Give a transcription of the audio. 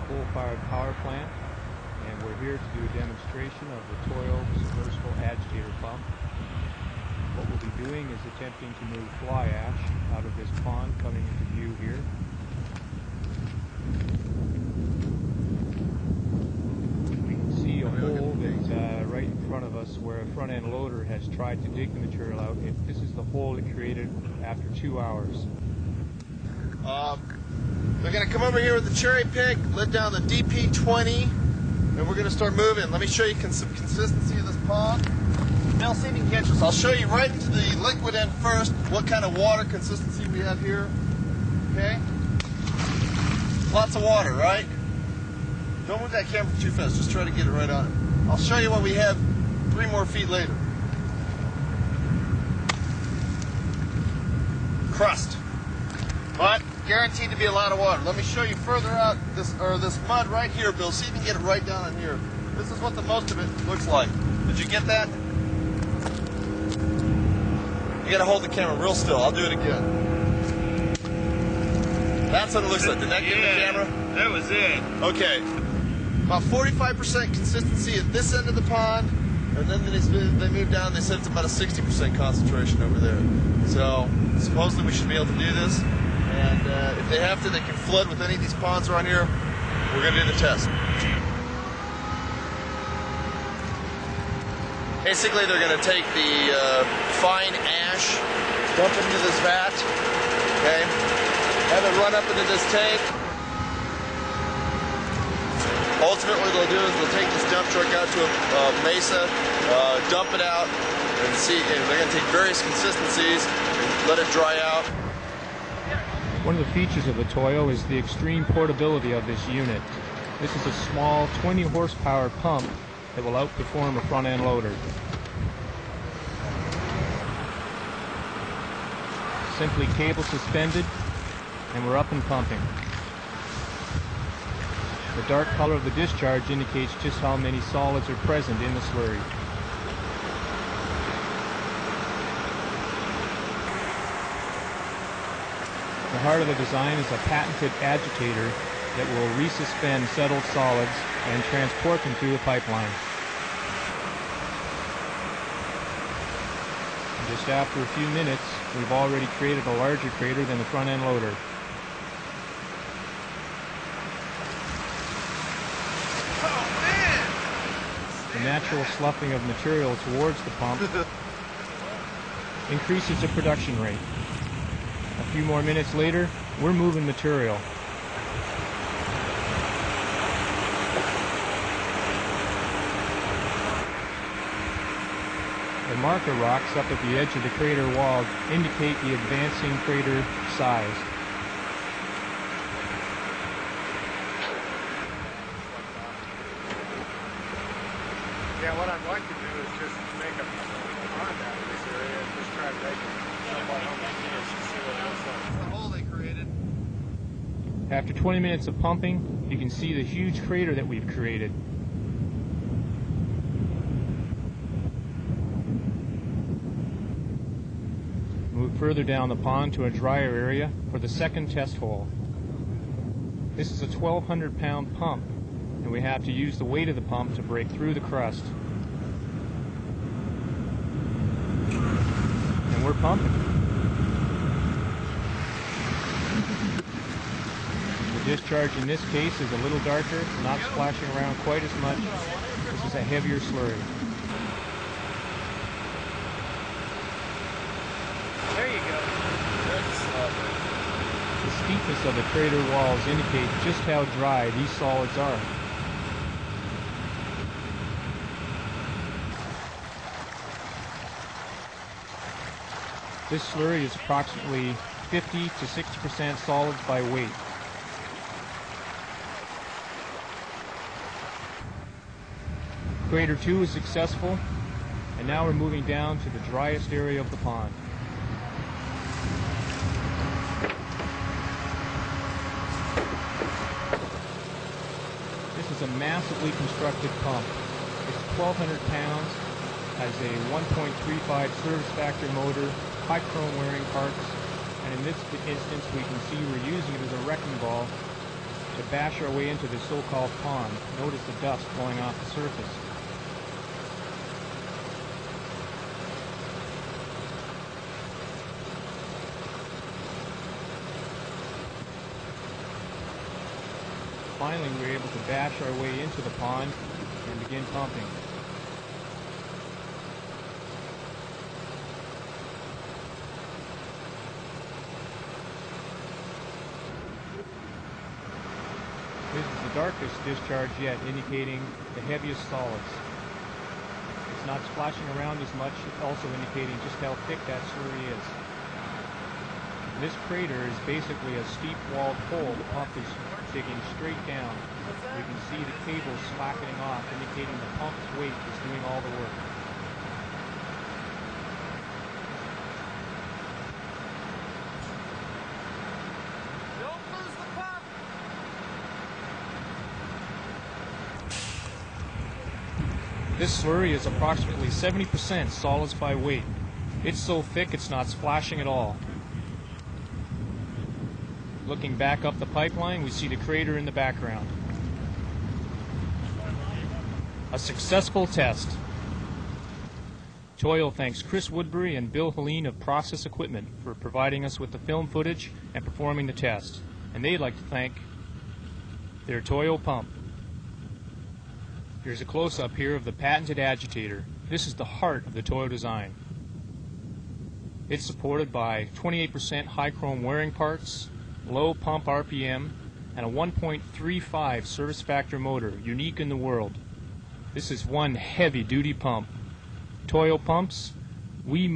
coal-fired power plant, and we're here to do a demonstration of the Toyo submersible agitator pump. What we'll be doing is attempting to move fly ash out of this pond coming into view here. We can see a hole that's right in front of us where a front-end loader has tried to dig the material out. This is the hole it created after 2 hours. We're going to come over here with the cherry pick, let down the DP20, and we're going to start moving. Let me show you some consistency of this pond. Now see if you can catch us. I'll show you right into the liquid end first, what kind of water consistency we have here. Okay? Lots of water, right? Don't move that camera too fast, just try to get it right on it. I'll show you what we have 3 more feet later. Crust. But guaranteed to be a lot of water. Let me show you further out this mud right here, Bill. See if you can get it right down in here. This is what the most of it looks like. Did you get that? You gotta hold the camera real still. I'll do it again. That's what it looks like. Did that get the camera? That was it. Okay. About 45% consistency at this end of the pond, and then they move down. They said it's about a 60% concentration over there. So supposedly we should be able to do this. And if they have to, they can flood with any of these ponds around here. We're going to do the test. Basically, they're going to take the fine ash, dump it into this vat, okay, have it run up into this tank. Ultimately, what they'll do is they'll take this dump truck out to a mesa, dump it out, and see. And they're going to take various consistencies and let it dry out. One of the features of the Toyo is the extreme portability of this unit. This is a small 20 horsepower pump that will outperform a front-end loader. Simply cable suspended, and we're up and pumping. The dark color of the discharge indicates just how many solids are present in the slurry. The heart of the design is a patented agitator that will resuspend settled solids and transport them through the pipeline. Just after a few minutes, we've already created a larger crater than the front-end loader. Oh, man! The natural sloughing of material towards the pump increases the production rate. A few more minutes later, we're moving material. The marker rocks up at the edge of the crater wall indicate the advancing crater size. Yeah, what I'd like to do is just make a pond out of this area and just try to make it somewhat homogeneous and see what it looks like. The hole they created. After 20 minutes of pumping, you can see the huge crater that we've created. Move further down the pond to a drier area for the second test hole. This is a 1,200 pound pump, and we have to use the weight of the pump to break through the crust. And we're pumping. The discharge in this case is a little darker, not splashing around quite as much. This is a heavier slurry. There you go. The steepness of the crater walls indicate just how dry these solids are. This slurry is approximately 50 to 60% solids by weight. Crater 2 is successful, and now we're moving down to the driest area of the pond. This is a massively constructed pump. It's 1,200 pounds, has a 1.35 service factor motor, high chrome wearing parts, and in this instance we can see we're using it as a wrecking ball to bash our way into the so-called pond. Notice the dust blowing off the surface. Finally, we were able to bash our way into the pond and begin pumping. This is the darkest discharge yet, indicating the heaviest solids. It's not splashing around as much, it's also indicating just how thick that slurry is. This crater is basically a steep-walled hole. The pump is digging straight down. You can see the cables slackening off, indicating the pump's weight is doing all the work. Don't lose the pump! This slurry is approximately 70% solids by weight. It's so thick it's not splashing at all. Looking back up the pipeline, we see the crater in the background. A successful test. Toil thanks Chris Woodbury and Bill Helene of Process Equipment for providing us with the film footage and performing the test. And they'd like to thank their Toil pump. Here's a close-up here of the patented agitator. This is the heart of the Toil design. It's supported by 28% high chrome wearing parts, low pump RPM, and a 1.35 service factor motor, unique in the world. This is one heavy-duty pump. Toil pumps, we